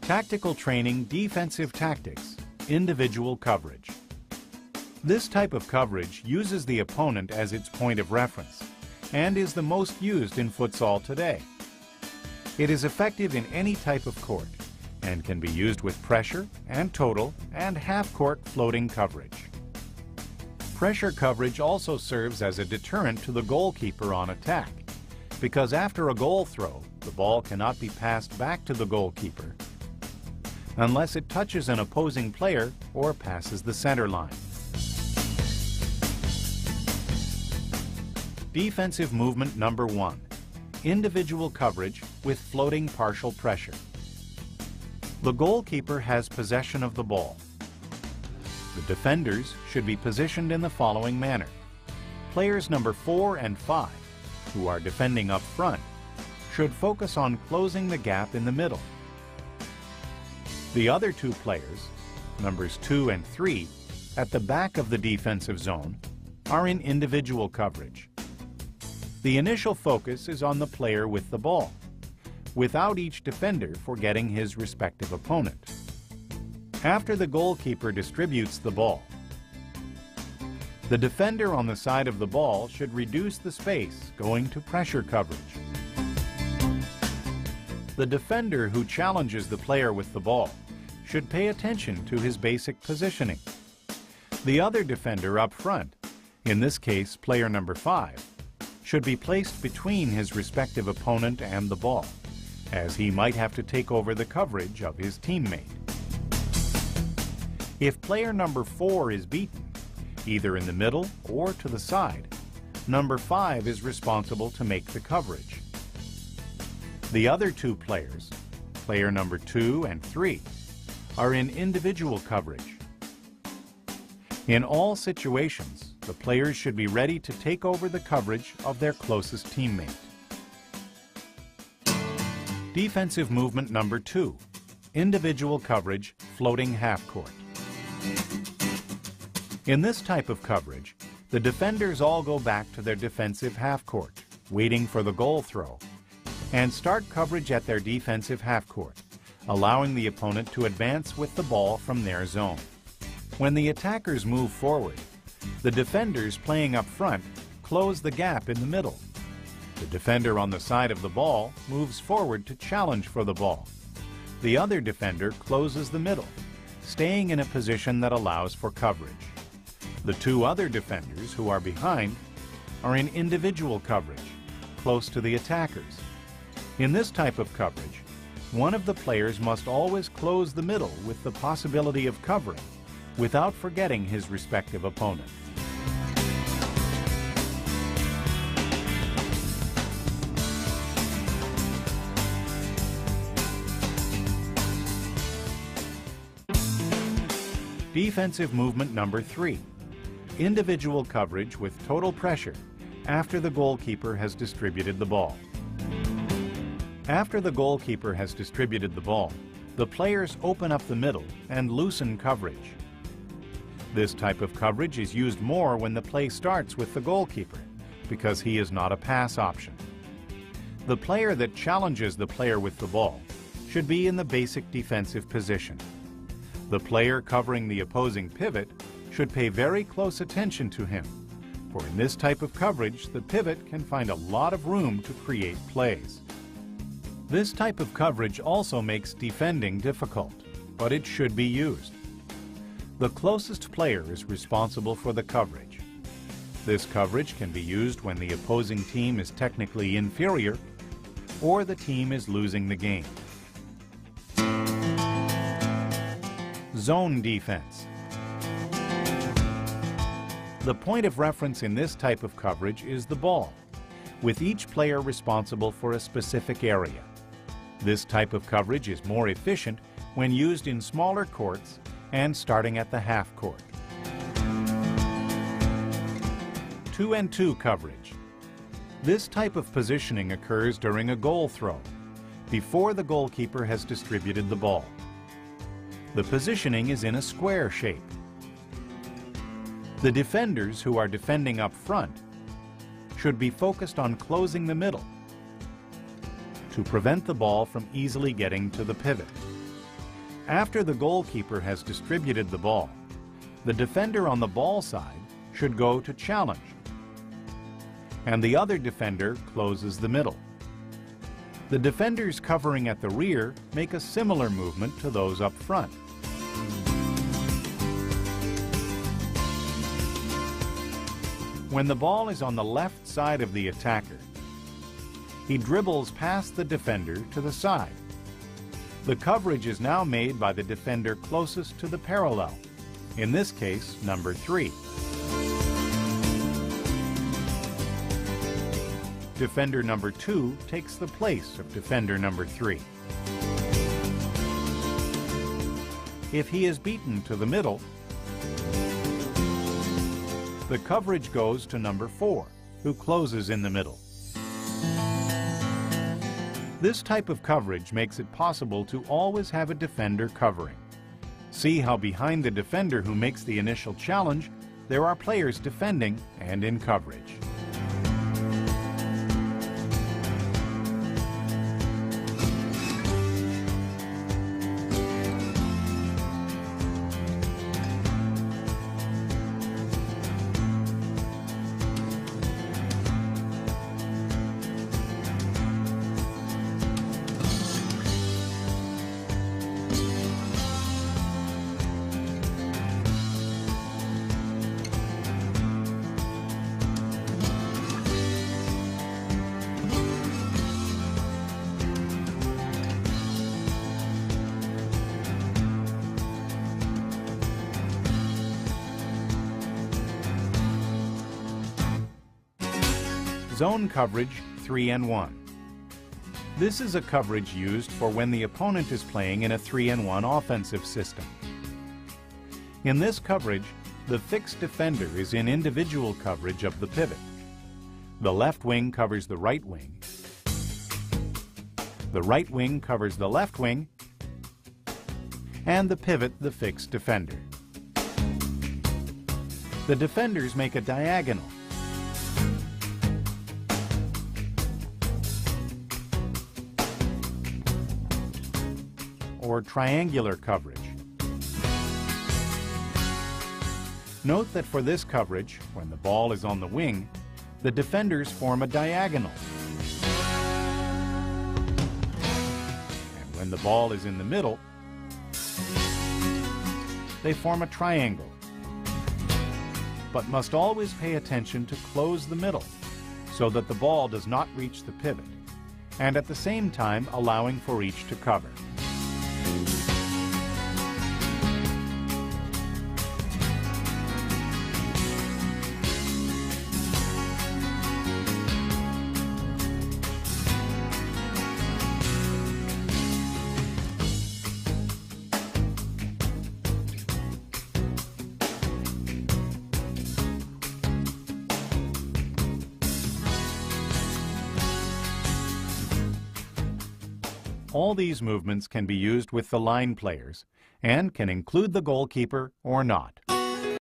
Tactical training, defensive tactics, individual coverage. This type of coverage uses the opponent as its point of reference and is the most used in futsal today. It is effective in any type of court and can be used with pressure and total and half-court floating coverage. Pressure coverage also serves as a deterrent to the goalkeeper on attack, because after a goal throw, the ball cannot be passed back to the goalkeeper unless it touches an opposing player or passes the center line. Defensive movement number 1. Individual coverage with floating partial pressure. The goalkeeper has possession of the ball. The defenders should be positioned in the following manner. Players number 4 and 5, who are defending up front, should focus on closing the gap in the middle. The other two players, numbers 2 and 3, at the back of the defensive zone, are in individual coverage. The initial focus is on the player with the ball, without each defender forgetting his respective opponent. After the goalkeeper distributes the ball, the defender on the side of the ball should reduce the space going to pressure coverage. The defender who challenges the player with the ball should pay attention to his basic positioning. The other defender up front, in this case player number 5, should be placed between his respective opponent and the ball, as he might have to take over the coverage of his teammate. If player number 4 is beaten, either in the middle or to the side, number 5 is responsible to make the coverage. The other two players, player number 2 and 3, are in individual coverage. In all situations, the players should be ready to take over the coverage of their closest teammate. Defensive movement number 2, individual coverage, floating half-court. In this type of coverage, the defenders all go back to their defensive half-court, waiting for the goal throw, and start coverage at their defensive half-court, allowing the opponent to advance with the ball from their zone. When the attackers move forward, the defenders playing up front close the gap in the middle. The defender on the side of the ball moves forward to challenge for the ball. The other defender closes the middle, staying in a position that allows for coverage. The two other defenders who are behind are in individual coverage, close to the attackers. In this type of coverage, one of the players must always close the middle with the possibility of covering, without forgetting his respective opponent. Defensive movement number 3, individual coverage with total pressure after the goalkeeper has distributed the ball. After the goalkeeper has distributed the ball, the players open up the middle and loosen coverage. This type of coverage is used more when the play starts with the goalkeeper, because he is not a pass option. The player that challenges the player with the ball should be in the basic defensive position. The player covering the opposing pivot should pay very close attention to him, for in this type of coverage, the pivot can find a lot of room to create plays. This type of coverage also makes defending difficult, but it should be used. The closest player is responsible for the coverage. This coverage can be used when the opposing team is technically inferior or the team is losing the game. Zone defense. The point of reference in this type of coverage is the ball, with each player responsible for a specific area. This type of coverage is more efficient when used in smaller courts and starting at the half court. 2-and-2 coverage. This type of positioning occurs during a goal throw, before the goalkeeper has distributed the ball. The positioning is in a square shape. The defenders who are defending up front should be focused on closing the middle to prevent the ball from easily getting to the pivot. After the goalkeeper has distributed the ball, the defender on the ball side should go to challenge, and the other defender closes the middle. The defenders covering at the rear make a similar movement to those up front. When the ball is on the left side of the attacker, he dribbles past the defender to the side. The coverage is now made by the defender closest to the parallel, in this case, number 3. Defender number 2 takes the place of defender number 3. If he is beaten to the middle, the coverage goes to number 4, who closes in the middle. This type of coverage makes it possible to always have a defender covering. See how behind the defender who makes the initial challenge, there are players defending and in coverage. Zone coverage 3 and 1. This is a coverage used for when the opponent is playing in a 3 and 1 offensive system. In this coverage, the fixed defender is in individual coverage of the pivot. The left wing covers the right wing. The right wing covers the left wing, and the pivot the fixed defender. The defenders make a diagonal, or triangular coverage. Note that for this coverage, when the ball is on the wing, the defenders form a diagonal. And when the ball is in the middle, they form a triangle, but must always pay attention to close the middle so that the ball does not reach the pivot, and at the same time allowing for each to cover. All these movements can be used with the line players and can include the goalkeeper or not.